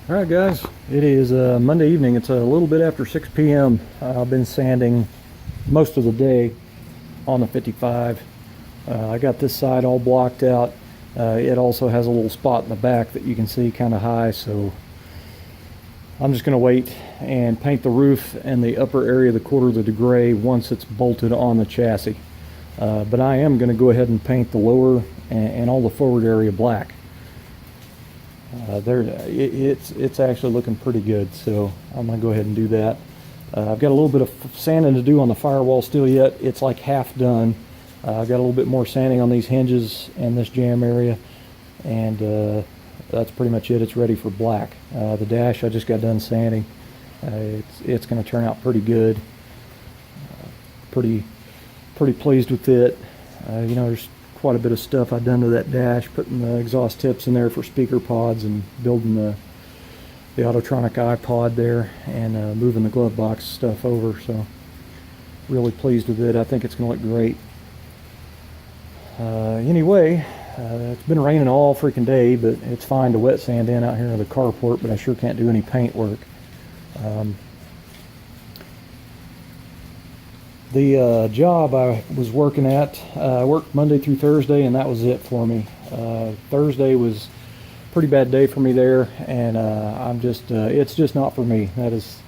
All right, guys, it is Monday evening. It's a little bit after 6 p.m. I've been sanding most of the day on the 55. I got this side all blocked out. It also has a little spot in the back that you can see kind of high, so I'm just going to wait and paint the roof and the upper area of the quarter of the gray once it's bolted on the chassis. But I am going to go ahead and paint the lower and all the forward area black. It's actually looking pretty good, so I'm gonna go ahead and do that. I've got a little bit of sanding to do on the firewall still yet. It's like half done. I've got a little bit more sanding on these hinges and this jamb area, and that's pretty much it. It's ready for black. The dash I just got done sanding. It's going to turn out pretty good. Pretty pleased with it. There's quite a bit of stuff I've done to that dash, putting the exhaust tips in there for speaker pods and building the Autotronic iPod there, and moving the glove box stuff over. So really pleased with it. I think it's going to look great. Anyway, it's been raining all freaking day, but it's fine to wet sand in out here in the carport, but I sure can't do any paint work. The job I was working at, I worked Monday through Thursday, and that was it for me. Thursday was a pretty bad day for me there, and it's just not for me. That is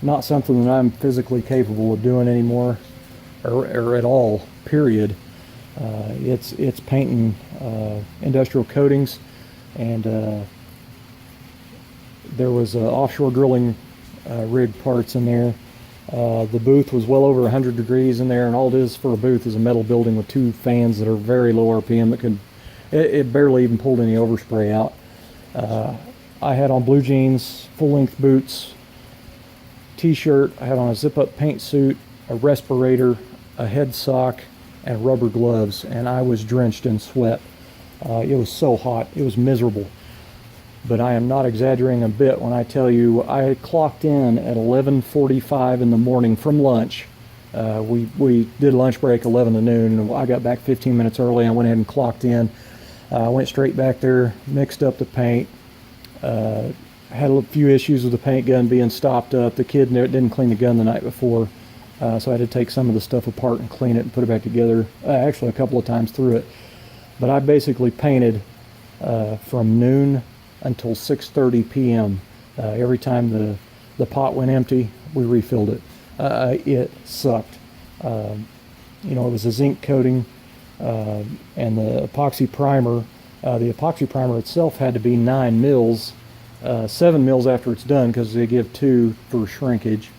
not something that I'm physically capable of doing anymore, or at all, period. It's painting industrial coatings, and there was offshore drilling rig parts in there. The booth was well over 100 degrees in there, and all it is for a booth is a metal building with two fans that are very low RPM that it barely even pulled any overspray out. I had on blue jeans, full-length boots, t-shirt. I had on a zip-up paint suit, a respirator, a head sock, and rubber gloves, and I was drenched in sweat. It was so hot. It was miserable. But I am not exaggerating a bit when I tell you I clocked in at 11:45 in the morning from lunch. We did lunch break 11 to noon, and I got back 15 minutes early. I went ahead and clocked in. I went straight back there, mixed up the paint. Had a few issues with the paint gun being stopped up. The kid didn't clean the gun the night before, so I had to take some of the stuff apart and clean it and put it back together. Actually, a couple of times through it. But I basically painted from noon until 6:30 p.m. Every time the pot went empty, we refilled it. It sucked. It was a zinc coating, and the epoxy primer. The epoxy primer itself had to be 9 mils, 7 mils after it's done, because they give 2 for shrinkage.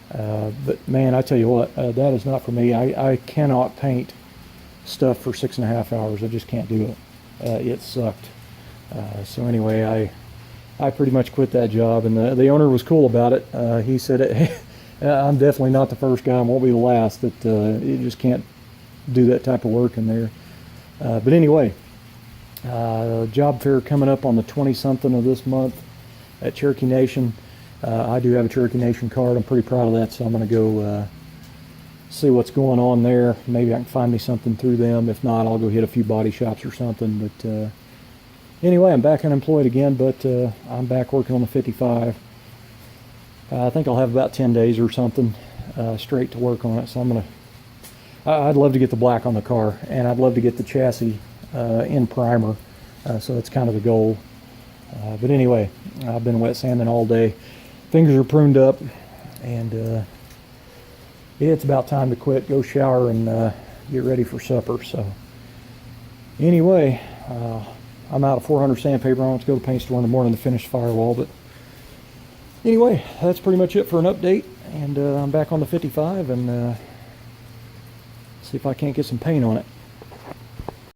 But man, I tell you what, that is not for me. I cannot paint stuff for 6.5 hours. I just can't do it. It sucked. So anyway, I pretty much quit that job, and the owner was cool about it. He said, hey, I'm definitely not the first guy and won't be the last, that you just can't do that type of work in there. But anyway, job fair coming up on the 20-something of this month at Cherokee Nation. I do have a Cherokee Nation card. I'm pretty proud of that, so I'm going to go see what's going on there. Maybe I can find me something through them. If not, I'll go hit a few body shops or something. But anyway, I'm back unemployed again, but I'm back working on the 55. I think I'll have about 10 days or something straight to work on it. So I'd love to get the black on the car, and I'd love to get the chassis in primer. So that's kind of the goal. But anyway, I've been wet sanding all day. Fingers are pruned up, and it's about time to quit, go shower, and get ready for supper. So anyway, I'm out of 400 sandpaper. I want to go to the paint store in the morning to finish the firewall. But anyway, that's pretty much it for an update. And I'm back on the 55, and see if I can't get some paint on it.